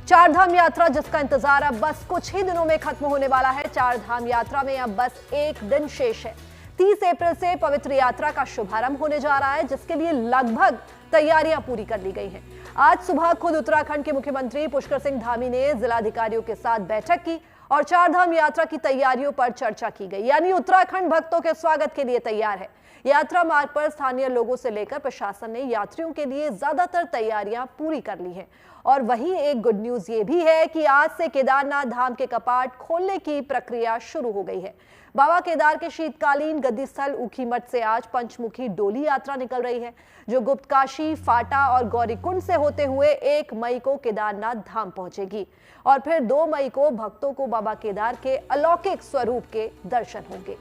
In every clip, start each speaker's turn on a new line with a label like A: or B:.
A: चार धाम यात्रा जिसका इंतजार अब बस कुछ ही दिनों में खत्म होने वाला है। चार धाम यात्रा में अब बस एक दिन शेष है। 30 अप्रैल से पवित्र यात्रा का शुभारंभ होने जा रहा है, जिसके लिए लगभग तैयारियां पूरी कर ली गई हैं। आज सुबह खुद उत्तराखंड के मुख्यमंत्री पुष्कर सिंह धामी ने जिलाधिकारियों के साथ बैठक की और चार धाम यात्रा की तैयारियों पर चर्चा की गई। यानी उत्तराखंड भक्तों के स्वागत के लिए तैयार है। यात्रा मार्ग पर स्थानीय लोगों से लेकर प्रशासन ने यात्रियों के लिए ज्यादातर तैयारियां पूरी कर ली हैं। और वहीं एक गुड न्यूज ये भी है कि आज से केदारनाथ धाम के कपाट खोलने की प्रक्रिया शुरू हो गई है। बाबा केदार के शीतकालीन गद्दी स्थल ऊखीमठ से आज पंचमुखी डोली यात्रा निकल रही है, जो गुप्तकाशी, फाटा और गौरीकुंड से होते हुए 1 मई को केदारनाथ धाम पहुंचेगी और फिर 2 मई को भक्तों को बाबा केदार के अलौकिक स्वरूप के दर्शन होंगे।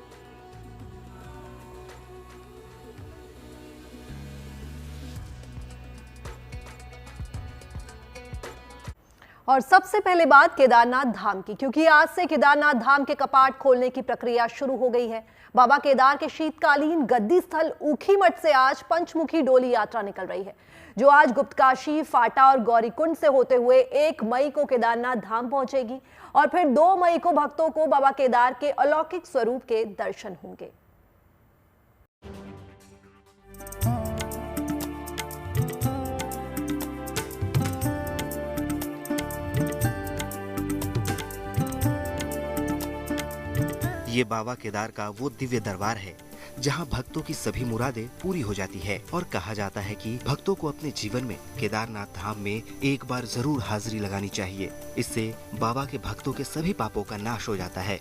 A: और सबसे पहले बात केदारनाथ धाम की, क्योंकि आज से केदारनाथ धाम के कपाट खोलने की प्रक्रिया शुरू हो गई है। बाबा केदार के शीतकालीन गद्दी स्थल ऊखीमठ से आज पंचमुखी डोली यात्रा निकल रही है, जो आज गुप्तकाशी, फाटा और गौरीकुंड से होते हुए 1 मई को केदारनाथ धाम पहुंचेगी और फिर 2 मई को भक्तों को बाबा केदार के अलौकिक स्वरूप के दर्शन होंगे।
B: ये बाबा केदार का वो दिव्य दरबार है जहाँ भक्तों की सभी मुरादें पूरी हो जाती है और कहा जाता है कि भक्तों को अपने जीवन में केदारनाथ धाम में एक बार जरूर हाजिरी लगानी चाहिए। इससे बाबा के भक्तों के सभी पापों का नाश हो जाता है।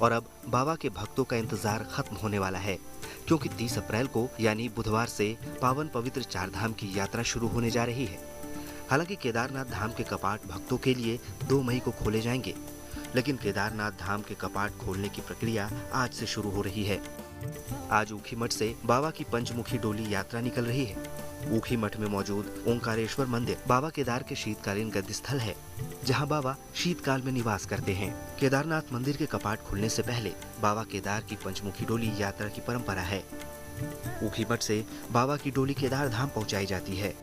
B: और अब बाबा के भक्तों का इंतजार खत्म होने वाला है, क्योंकि 30 अप्रैल को यानी बुधवार से पावन पवित्र चार धाम की यात्रा शुरू होने जा रही है। हालांकि केदारनाथ धाम के कपाट भक्तों के लिए 2 मई को खोले जाएंगे, लेकिन केदारनाथ धाम के कपाट खोलने की प्रक्रिया आज से शुरू हो रही है। आज ऊखीमठ से बाबा की पंचमुखी डोली यात्रा निकल रही है। ऊखीमठ में मौजूद ओंकारेश्वर मंदिर बाबा केदार के शीतकालीन गद्दी स्थल है, जहां बाबा शीतकाल में निवास करते हैं। केदारनाथ मंदिर के कपाट खुलने से पहले बाबा केदार की पंचमुखी डोली यात्रा की परंपरा है। ऊखीमठ से बाबा की डोली केदार धाम पहुँचाई जाती है।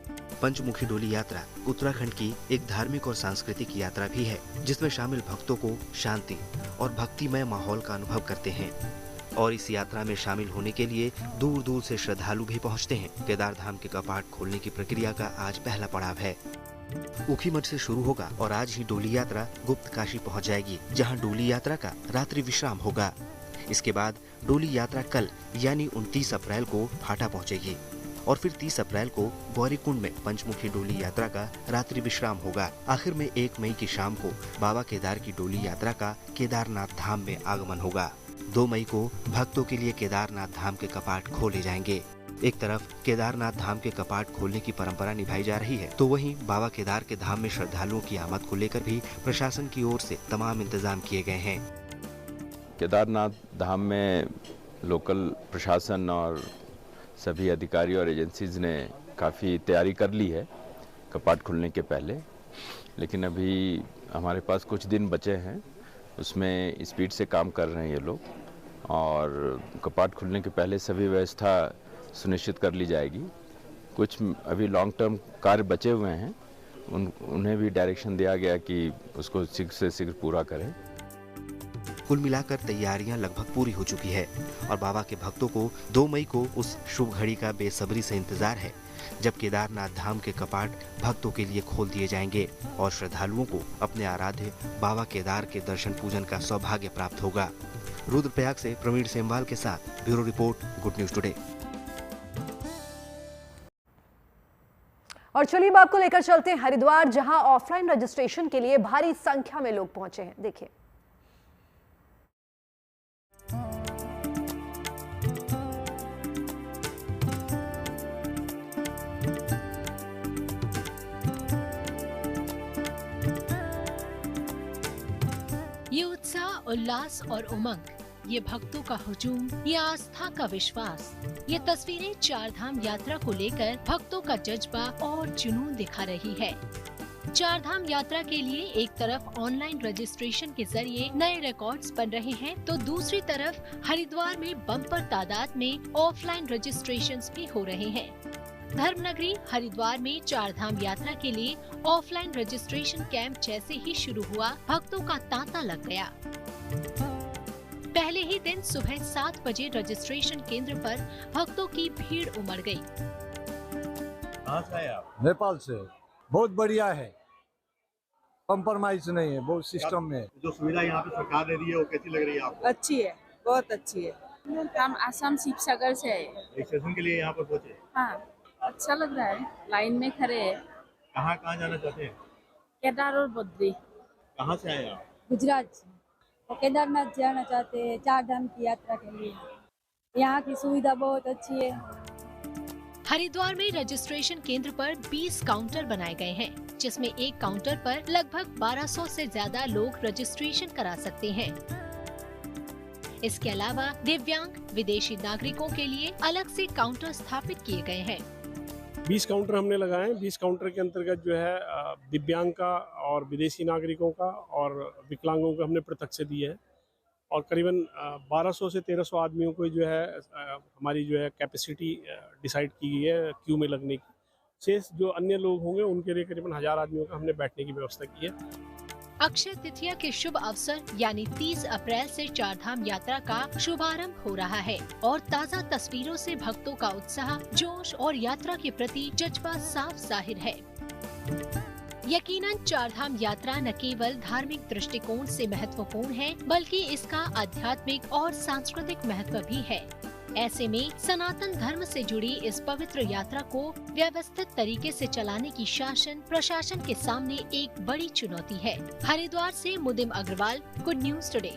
B: पंचमुखी डोली यात्रा उत्तराखंड की एक धार्मिक और सांस्कृतिक यात्रा भी है, जिसमें शामिल भक्तों को शांति और भक्तिमय माहौल का अनुभव करते हैं। और इस यात्रा में शामिल होने के लिए दूर दूर से श्रद्धालु भी पहुंचते हैं। केदार धाम के कपाट खोलने की प्रक्रिया का आज पहला पड़ाव है। ऊखीमठ से शुरू होगा और आज ही डोली यात्रा गुप्तकाशी पहुंच जाएगी, जहां डोली यात्रा का रात्रि विश्राम होगा। इसके बाद डोली यात्रा कल यानी 29 अप्रैल को फाटा पहुंचेगी और फिर 30 अप्रैल को गौरीकुंड में पंचमुखी डोली यात्रा का रात्रि विश्राम होगा। आखिर में 1 मई की शाम को बाबा केदार की डोली यात्रा का केदारनाथ धाम में आगमन होगा। 2 मई को भक्तों के लिए केदारनाथ धाम के कपाट खोले जाएंगे। एक तरफ केदारनाथ धाम के कपाट खोलने की परंपरा निभाई जा रही है, तो वहीं बाबा केदार के धाम में श्रद्धालुओं की आमद को लेकर भी प्रशासन की ओर से तमाम इंतजाम किए गए हैं।
C: केदारनाथ धाम में लोकल प्रशासन और सभी अधिकारी और एजेंसीज ने काफ़ी तैयारी कर ली है कपाट खुलने के पहले, लेकिन अभी हमारे पास कुछ दिन बचे हैं, उसमें स्पीड से काम कर रहे हैं ये लोग और कपाट खुलने के पहले सभी व्यवस्था सुनिश्चित कर ली जाएगी। कुछ अभी लॉन्ग टर्म कार्य बचे हुए हैं, उन्हें भी डायरेक्शन दिया गया कि उसको शीघ्र से शीघ्र पूरा करें।
B: कुल मिलाकर तैयारियां लगभग पूरी हो चुकी है और बाबा के भक्तों को 2 मई को उस शुभ घड़ी का बेसब्री से इंतजार है, जब केदारनाथ धाम के कपाट भक्तों के लिए खोल दिए जाएंगे और श्रद्धालुओं को अपने आराध्य बाबा केदार के दर्शन पूजन का सौभाग्य प्राप्त होगा। रुद्रप्रयाग से प्रवीण सेमवाल के साथ bureau report, good news today.
A: और चलिए आपको लेकर चलते हैं हरिद्वार, जहां ऑफलाइन रजिस्ट्रेशन के लिए भारी संख्या में लोग पहुंचे हैं। देखिए,
D: ये उत्साह, उल्लास और उमंग, ये भक्तों का हुजूम, ये आस्था का विश्वास, ये तस्वीरें चार धाम यात्रा को लेकर भक्तों का जज्बा और जुनून दिखा रही है। चार धाम यात्रा के लिए एक तरफ ऑनलाइन रजिस्ट्रेशन के जरिए नए रिकॉर्ड्स बन रहे हैं, तो दूसरी तरफ हरिद्वार में बम्पर तादाद में ऑफलाइन रजिस्ट्रेशंस भी हो रहे हैं। धर्मनगरी हरिद्वार में चार धाम यात्रा के लिए ऑफलाइन रजिस्ट्रेशन कैंप जैसे ही शुरू हुआ, भक्तों का तांता लग गया। पहले ही दिन सुबह 7 बजे रजिस्ट्रेशन केंद्र पर भक्तों की भीड़ उमड़ गई।
E: कहाँ से आए आप?
F: नेपाल से। बहुत बढ़िया है, कंप्रोमाइज नहीं है, बहुत सिस्टम में।
E: जो सुविधा यहाँ पे सरकार दे रही है वो कैसी लग रही है आपको?
G: अच्छी है, बहुत अच्छी है। हम आसाम शिवसागर से आए।
E: रजिस्ट्रेशन के लिए यहाँ पर पहुँचे?
G: हाँ, अच्छा लग रहा है, लाइन में खड़े हैं।
E: कहाँ जाना चाहते हैं?
G: केदार और बद्री।
E: कहाँ से आए आप?
H: गुजरात से। और केदारनाथ जाना चाहते हैं चार धाम की यात्रा के लिए। यहाँ की सुविधा बहुत अच्छी है।
D: हरिद्वार में रजिस्ट्रेशन केंद्र पर 20 काउंटर बनाए गए हैं, जिसमें एक काउंटर पर लगभग 1200 से ज्यादा लोग रजिस्ट्रेशन करा सकते हैं। इसके अलावा दिव्यांग विदेशी नागरिकों के लिए अलग से काउंटर स्थापित किए गए हैं।
I: 20 काउंटर हमने लगाए हैं। 20 काउंटर के अंतर्गत जो है दिव्यांग का और विदेशी नागरिकों का और विकलांगों का हमने पृथक से दिए हैं, और करीबन 1200 से 1300 आदमियों को जो है हमारी जो है कैपेसिटी डिसाइड की गई है क्यू में लगने की। शेष जो अन्य लोग होंगे उनके लिए करीबन 1000 आदमियों का हमने बैठने की व्यवस्था की है।
D: अक्षय तृतीया के शुभ अवसर यानी 30 अप्रैल से चार धाम यात्रा का शुभारंभ हो रहा है, और ताज़ा तस्वीरों से भक्तों का उत्साह, जोश और यात्रा के प्रति जज्बा साफ जाहिर है। यकीनन चार धाम यात्रा न केवल धार्मिक दृष्टिकोण से महत्वपूर्ण है, बल्कि इसका आध्यात्मिक और सांस्कृतिक महत्व भी है। ऐसे में सनातन धर्म से जुड़ी इस पवित्र यात्रा को व्यवस्थित तरीके से चलाने की शासन प्रशासन के सामने एक बड़ी चुनौती है। हरिद्वार से मुदिम अग्रवाल, गुड न्यूज टुडे।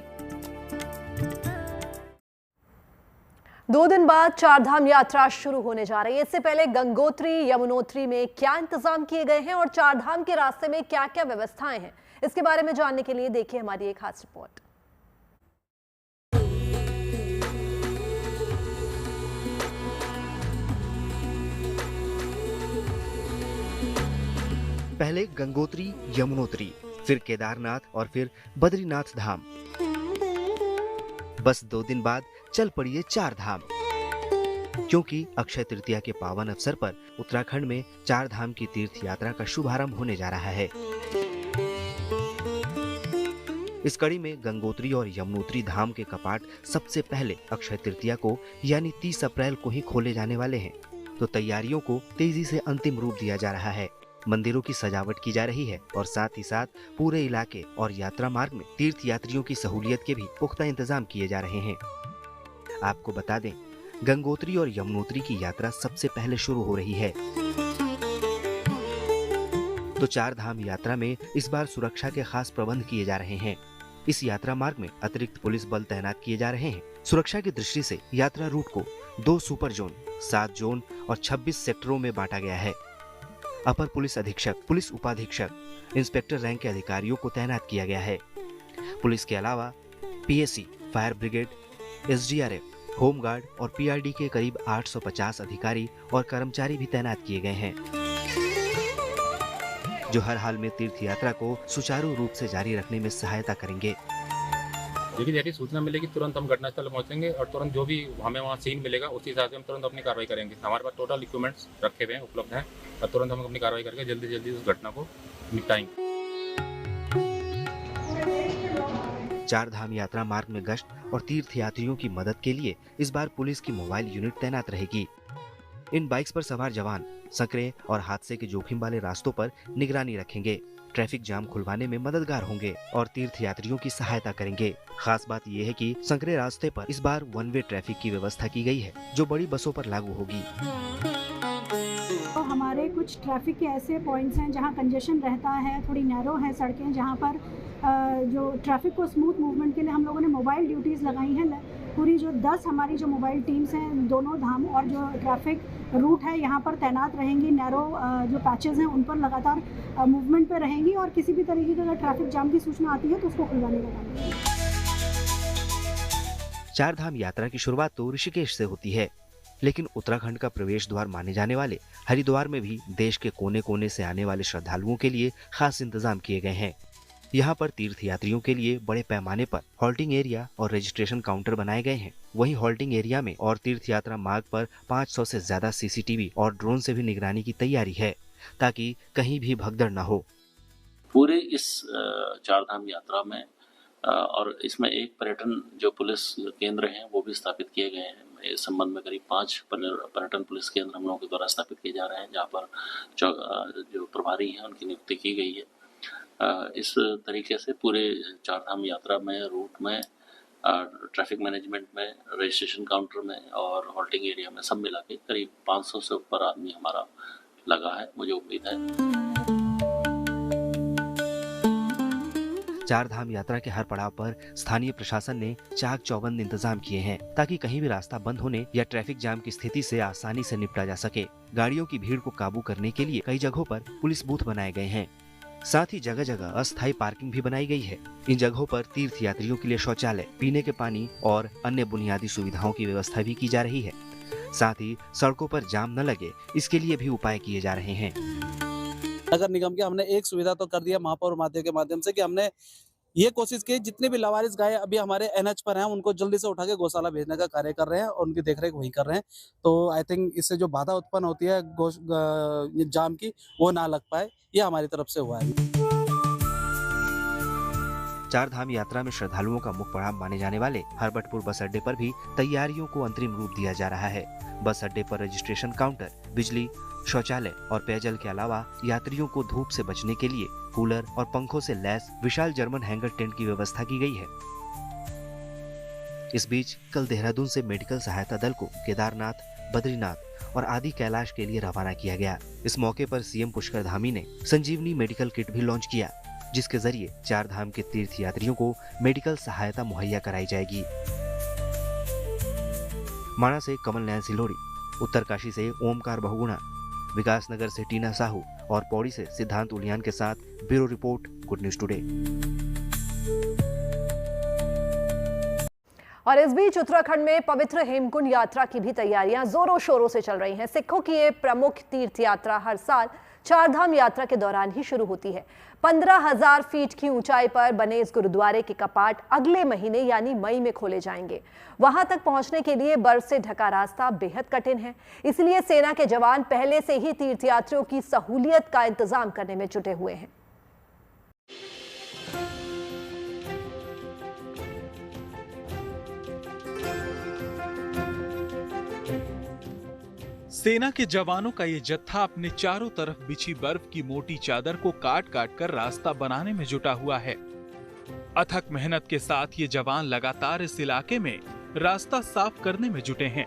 A: 2 दिन बाद चार धाम यात्रा शुरू होने जा रही है। इससे पहले गंगोत्री यमुनोत्री में क्या इंतजाम किए गए हैं और चार धाम के रास्ते में क्या क्या व्यवस्थाएं हैं, इसके बारे में जानने के लिए देखिए हमारी एक खास रिपोर्ट।
B: पहले गंगोत्री यमुनोत्री, फिर केदारनाथ और फिर बद्रीनाथ धाम। बस 2 दिन बाद चल पड़िए चार धाम, क्योंकि अक्षय तृतीया के पावन अवसर पर उत्तराखंड में चार धाम की तीर्थ यात्रा का शुभारंभ होने जा रहा है। इस कड़ी में गंगोत्री और यमुनोत्री धाम के कपाट सबसे पहले अक्षय तृतीया को यानी 30 अप्रैल को ही खोले जाने वाले हैं, तो तैयारियों को तेजी से अंतिम रूप दिया जा रहा है। मंदिरों की सजावट की जा रही है और साथ ही साथ पूरे इलाके और यात्रा मार्ग में तीर्थ यात्रियों की सहूलियत के भी पुख्ता इंतजाम किए जा रहे हैं। आपको बता दें, गंगोत्री और यमुनोत्री की यात्रा सबसे पहले शुरू हो रही है, तो चार धाम यात्रा में इस बार सुरक्षा के खास प्रबंध किए जा रहे हैं। इस यात्रा मार्ग में अतिरिक्त पुलिस बल तैनात किए जा रहे हैं। सुरक्षा की दृष्टि से यात्रा रूट को 2 सुपर जोन, 7 जोन और 26 सेक्टरों में बांटा गया है। अपर पुलिस अधीक्षक, पुलिस उपाधीक्षक, इंस्पेक्टर रैंक के अधिकारियों को तैनात किया गया है। पुलिस के अलावा PAC, fire brigade, SDRF, home guard और पीआरडी के करीब 850 अधिकारी और कर्मचारी भी तैनात किए गए हैं, जो हर हाल में तीर्थ यात्रा को सुचारू रूप से जारी रखने में सहायता करेंगे।
J: देखिए, जैसी सूचना मिलेगी तुरंत हम घटनास्थल पहुंचेंगे और तुरंत जो भी हमें वहाँ सीन मिलेगा उसी हिसाब से हम तुरंत अपनी कार्रवाई करेंगे। हमारे पास टोटल इक्विपमेंट्स रखे हुए हैं, उपलब्ध हैं, और तुरंत हम अपनी कार्रवाई करके जल्दी से जल्दी उस घटना को निपटाएंगे।
B: चार धाम यात्रा मार्ग में गश्त और तीर्थ यात्रियों की मदद के लिए इस बार पुलिस की मोबाइल यूनिट तैनात रहेगी। इन बाइक्स पर सवार जवान संकरे और हादसे के जोखिम वाले रास्तों पर निगरानी रखेंगे, ट्रैफिक जाम खुलवाने में मददगार होंगे और तीर्थ यात्रियों की सहायता करेंगे। खास बात यह है कि संकरे रास्ते पर इस बार 1 वे ट्रैफिक की व्यवस्था की गई है, जो बड़ी बसों पर लागू होगी।
K: तो हमारे कुछ ट्रैफिक के ऐसे पॉइंट्स हैं जहां कंजेशन रहता है, थोड़ी नैरो है सड़कें, जहां पर जो ट्रैफिक को स्मूथ मूवमेंट के लिए हम लोगों ने मोबाइल ड्यूटीज़ लगाई हैं। पूरी जो 10 हमारी जो मोबाइल टीम्स हैं दोनों धाम और जो ट्रैफिक रूट है यहाँ पर तैनात रहेंगी। नैरो जो पैचेस हैं उन पर लगातार मूवमेंट पे रहेंगी और किसी भी तरीके का अगर ट्रैफिक जाम की सूचना आती है तो उसको खुलवाने का काम करेंगे।
B: चार धाम यात्रा की शुरुआत तो ऋषिकेश से होती है, लेकिन उत्तराखंड का प्रवेश द्वार माने जाने वाले हरिद्वार में भी देश के कोने कोने से आने वाले श्रद्धालुओं के लिए खास इंतजाम किए गए हैं। यहाँ पर तीर्थ यात्रियों के लिए बड़े पैमाने पर हॉल्टिंग एरिया और रजिस्ट्रेशन काउंटर बनाए गए हैं। वहीं हॉल्टिंग एरिया में और तीर्थ यात्रा मार्ग पर 500 से ज्यादा सीसीटीवी और ड्रोन से भी निगरानी की तैयारी है, ताकि कहीं भी भगदड़ न हो।
L: पूरे इस चारधाम यात्रा में और इसमें एक पर्यटन जो पुलिस केंद्र हैं वो भी स्थापित किए गए हैं। इस संबंध में करीब 5 पर्यटन पुलिस केंद्र हम लोगों के द्वारा स्थापित किए जा रहे हैं, जहाँ पर जो प्रभारी हैं उनकी नियुक्ति की गई है। इस तरीके से पूरे चारधाम यात्रा में रूट में ट्रैफिक मैनेजमेंट में, रजिस्ट्रेशन काउंटर में और हॉल्टिंग एरिया में सब मिला के करीब 500 से ऊपर आदमी हमारा लगा है। मुझे उम्मीद है
B: चारधाम यात्रा के हर पड़ाव पर स्थानीय प्रशासन ने चाक चौबंद इंतजाम किए हैं, ताकि कहीं भी रास्ता बंद होने या ट्रैफिक जाम की स्थिति से आसानी से निपटा जा सके। गाड़ियों की भीड़ को काबू करने के लिए कई जगहों पर पुलिस बूथ बनाए गए हैं। साथ ही जगह जगह अस्थायी पार्किंग भी बनाई गई है। इन जगहों पर तीर्थ यात्रियों के लिए शौचालय, पीने के पानी और अन्य बुनियादी सुविधाओं की व्यवस्था भी की जा रही है। साथ ही सड़कों पर जाम न लगे, इसके लिए भी उपाय किए जा रहे हैं।
M: नगर निगम के हमने एक सुविधा तो कर दिया महापौर माध्यम के माध्यम से कि हमने ये कोशिश की जितने भी लावारिस गाय अभी हमारे एनएच पर हैं उनको जल्दी से उठा के गौशाला भेजने का कार्य कर रहे हैं और उनकी देखरेख वही कर रहे हैं। तो आई थिंक इससे जो बाधा उत्पन्न होती है जाम की, वो ना लग पाए, ये हमारी तरफ से हुआ है।
B: चारधाम यात्रा में श्रद्धालुओं का मुख्य पड़ाव माने जाने वाले हरबटपुर बस अड्डे पर भी तैयारियों को अंतरिम रूप दिया जा रहा है। बस अड्डे पर रजिस्ट्रेशन काउंटर, बिजली, शौचालय और पेयजल के अलावा यात्रियों को धूप से बचने के लिए कूलर और पंखों से लैस विशाल जर्मन हैंगर टेंट की व्यवस्था की गई है। इस बीच कल देहरादून से मेडिकल सहायता दल को केदारनाथ, बद्रीनाथ और आदि कैलाश के लिए रवाना किया गया। इस मौके पर सीएम पुष्कर धामी ने संजीवनी मेडिकल किट भी लॉन्च किया, जिसके जरिए चारधाम के तीर्थ यात्रियों को मेडिकल सहायता मुहैया कराई जाएगी। माणा से कमल नयन सिलोड़ी, उत्तरकाशी से ओमकार बहुगुणा, विकासनगर से टीना साहू और पौड़ी से सिद्धांत उलियान के साथ bureau report, good news today.
A: और इस बीच उत्तराखंड में पवित्र हेमकुंड यात्रा की भी तैयारियां जोरों शोरों से चल रही हैं। सिखों की ये प्रमुख तीर्थ यात्रा हर साल चारधाम यात्रा के दौरान ही शुरू होती है। 15,000 फीट की ऊंचाई पर बने इस गुरुद्वारे के कपाट अगले महीने यानी मई में खोले जाएंगे। वहां तक पहुंचने के लिए बर्फ से ढका रास्ता बेहद कठिन है, इसलिए सेना के जवान पहले से ही तीर्थयात्रियों की सहूलियत का इंतजाम करने में जुटे हुए हैं।
N: सेना के जवानों का ये जत्था अपने चारों तरफ बिछी बर्फ की मोटी चादर को काट काट कर रास्ता बनाने में जुटा हुआ है। अथक मेहनत के साथ ये जवान लगातार इस इलाके में रास्ता साफ करने में जुटे हैं।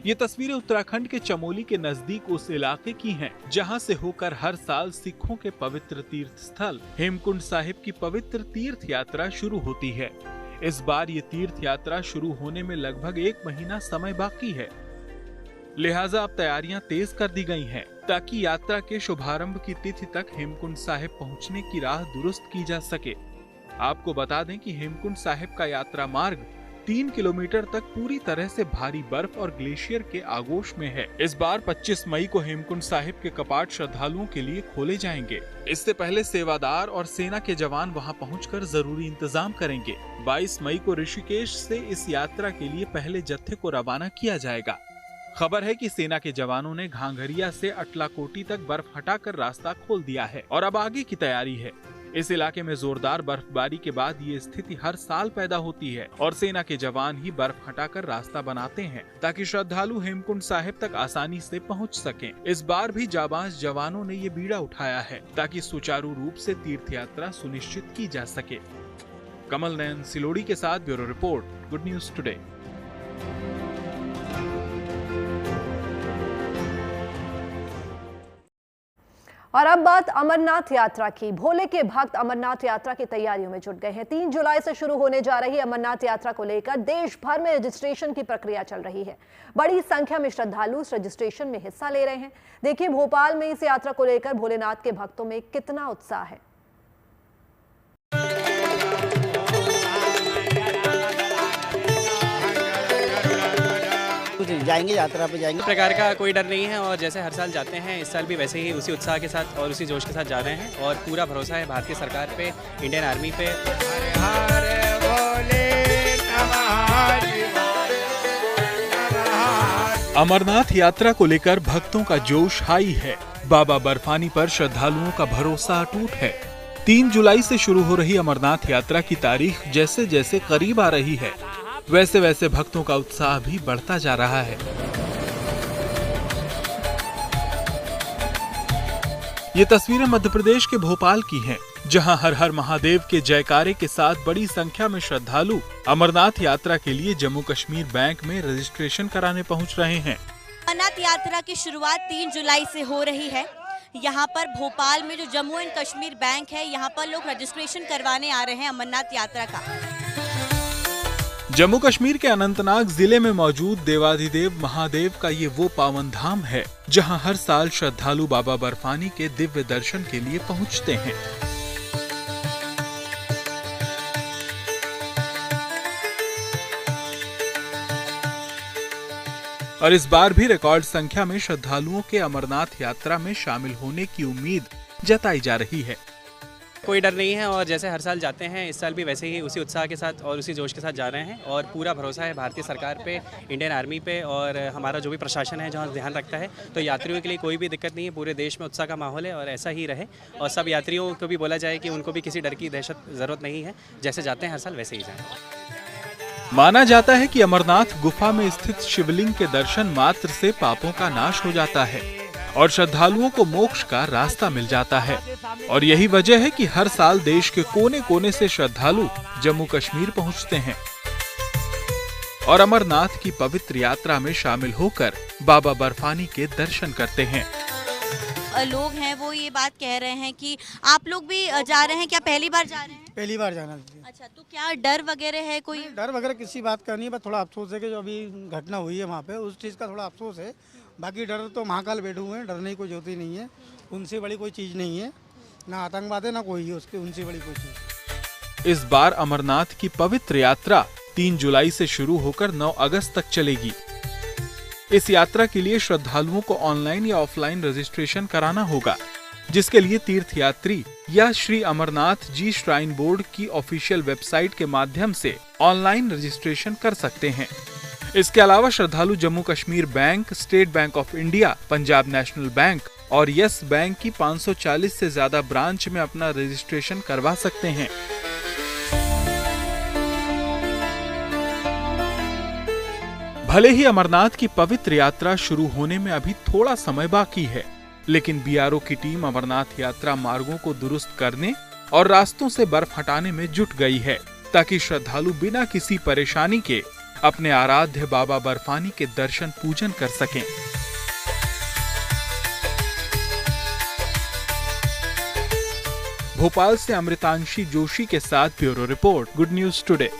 N: ये तस्वीरें उत्तराखंड के चमोली के नजदीक उस इलाके की हैं, जहां से होकर हर साल सिखों के पवित्र तीर्थ स्थल हेमकुंड साहिब की पवित्र तीर्थ यात्रा शुरू होती है। इस बार ये तीर्थ यात्रा शुरू होने में लगभग 1 महीना समय बाकी है, लिहाजा अब तैयारियां तेज कर दी गई हैं, ताकि यात्रा के शुभारंभ की तिथि तक हेमकुंड साहिब पहुंचने की राह दुरुस्त की जा सके। आपको बता दें कि हेमकुंड साहिब का यात्रा मार्ग 3 किलोमीटर तक पूरी तरह से भारी बर्फ और ग्लेशियर के आगोश में है। इस बार 25 मई को हेमकुंड साहिब के कपाट श्रद्धालुओं के लिए खोले जाएंगे। इससे पहले सेवादार और सेना के जवान वहां पहुंचकर जरूरी इंतजाम करेंगे। 22 मई को ऋषिकेश से इस यात्रा के लिए पहले जत्थे को रवाना किया जाएगा। खबर है कि सेना के जवानों ने घांघरिया से अटलाकोटी तक बर्फ हटाकर रास्ता खोल दिया है और अब आगे की तैयारी है। इस इलाके में जोरदार बर्फबारी के बाद ये स्थिति हर साल पैदा होती है और सेना के जवान ही बर्फ हटाकर रास्ता बनाते हैं, ताकि श्रद्धालु हेमकुंड साहिब तक आसानी से पहुंच सकें। इस बार भी जाबाज जवानों ने ये बीड़ा उठाया है, ताकि सुचारू रूप से तीर्थ यात्रा सुनिश्चित की जा सके। कमल नयन सिलोड़ी के साथ bureau report, good news today.
A: और अब बात अमरनाथ यात्रा की। भोले के भक्त अमरनाथ यात्रा की तैयारियों में जुट गए हैं। 3 जुलाई से शुरू होने जा रही अमरनाथ यात्रा को लेकर देश भर में रजिस्ट्रेशन की प्रक्रिया चल रही है। बड़ी संख्या में श्रद्धालु इस रजिस्ट्रेशन में हिस्सा ले रहे हैं। देखिए भोपाल में इस यात्रा को लेकर भोलेनाथ के भक्तों में कितना उत्साह है।
O: जाएंगे, यात्रा पे जाएंगे।
P: प्रकार का कोई डर नहीं है और जैसे हर साल जाते हैं इस साल भी वैसे ही उसी उत्साह के साथ और उसी जोश के साथ जा रहे हैं और पूरा भरोसा है भारतीय सरकार पे, इंडियन आर्मी पे।
N: अमरनाथ यात्रा को लेकर भक्तों का जोश हाई है। बाबा बर्फानी पर श्रद्धालुओं का भरोसा अटूट है। 3 जुलाई से शुरू हो रही अमरनाथ यात्रा की तारीख जैसे जैसे करीब आ रही है, वैसे वैसे भक्तों का उत्साह भी बढ़ता जा रहा है। ये तस्वीरें मध्य प्रदेश के भोपाल की हैं, जहां हर हर महादेव के जयकारे के साथ बड़ी संख्या में श्रद्धालु अमरनाथ यात्रा के लिए जम्मू कश्मीर बैंक में रजिस्ट्रेशन कराने पहुंच रहे हैं।
Q: अमरनाथ यात्रा की शुरुआत 3 जुलाई से हो रही है। यहाँ पर भोपाल में जो जम्मू एंड कश्मीर बैंक है, यहाँ पर लोग रजिस्ट्रेशन करवाने आ रहे हैं अमरनाथ यात्रा का।
N: जम्मू कश्मीर के अनंतनाग जिले में मौजूद देवाधिदेव महादेव का ये वो पावन धाम है, जहाँ हर साल श्रद्धालु बाबा बर्फानी के दिव्य दर्शन के लिए पहुँचते हैं। और इस बार भी रिकॉर्ड संख्या में श्रद्धालुओं के अमरनाथ यात्रा में शामिल होने की उम्मीद जताई जा रही है।
P: कोई डर नहीं है और जैसे हर साल जाते हैं इस साल भी वैसे ही उसी उत्साह के साथ और उसी जोश के साथ जा रहे हैं और पूरा भरोसा है भारतीय सरकार पे, इंडियन आर्मी पे और हमारा जो भी प्रशासन है जहाँ ध्यान रखता है। तो यात्रियों के लिए कोई भी दिक्कत नहीं है, पूरे देश में उत्साह का माहौल है और ऐसा ही रहे। और सब यात्रियों को भी बोला जाए कि उनको भी किसी डर की दहशत जरूरत नहीं है, जैसे जाते हैं हर साल वैसे ही जाएं।
N: माना जाता है कि अमरनाथ गुफा में स्थित शिवलिंग के दर्शन मात्र से पापों का नाश हो जाता है और श्रद्धालुओं को मोक्ष का रास्ता मिल जाता है। और यही वजह है कि हर साल देश के कोने कोने से श्रद्धालु जम्मू कश्मीर पहुंचते हैं और अमरनाथ की पवित्र यात्रा में शामिल होकर बाबा बर्फानी के दर्शन करते हैं।
Q: लोग हैं वो ये बात कह रहे हैं कि आप लोग भी जा रहे हैं, क्या पहली बार जा रहे हैं?
R: पहली बार जाना।
Q: अच्छा, तो क्या डर वगैरह है? कोई
R: डर वगैरह किसी बात का नहीं है, बस थोड़ा अफसोस है कि जो अभी घटना हुई है वहाँ पे उस चीज़ का थोड़ा अफसोस है। बाकी डर तो महाकाल बैठे हुए हैं, डरने की कोई जरूरत ही नहीं है। उनसे बड़ी कोई चीज़ नहीं है, ना आतंकवाद है ना कोई है उसके, उनसे बड़ी कोई चीज़।
N: इस बार अमरनाथ की पवित्र यात्रा 3 जुलाई से शुरू होकर 9 अगस्त तक चलेगी। इस यात्रा के लिए श्रद्धालुओं को ऑनलाइन या ऑफलाइन रजिस्ट्रेशन कराना होगा, जिसके लिए तीर्थयात्री या श्री अमरनाथ जी श्राइन बोर्ड की ऑफिशियल वेबसाइट के माध्यम से ऑनलाइन रजिस्ट्रेशन कर सकते हैं। इसके अलावा श्रद्धालु Jammu Kashmir bank, state bank of India, Punjab national bank और यस बैंक की 540 से ज्यादा ब्रांच में अपना रजिस्ट्रेशन करवा सकते हैं। भले ही अमरनाथ की पवित्र यात्रा शुरू होने में अभी थोड़ा समय बाकी है, लेकिन बीआरओ की टीम अमरनाथ यात्रा मार्गों को दुरुस्त करने और रास्तों से बर्फ हटाने में जुट गई है, ताकि श्रद्धालु बिना किसी परेशानी के अपने आराध्य बाबा बर्फानी के दर्शन पूजन कर सकें। भोपाल से अमृतांशी जोशी के साथ bureau report, good news today.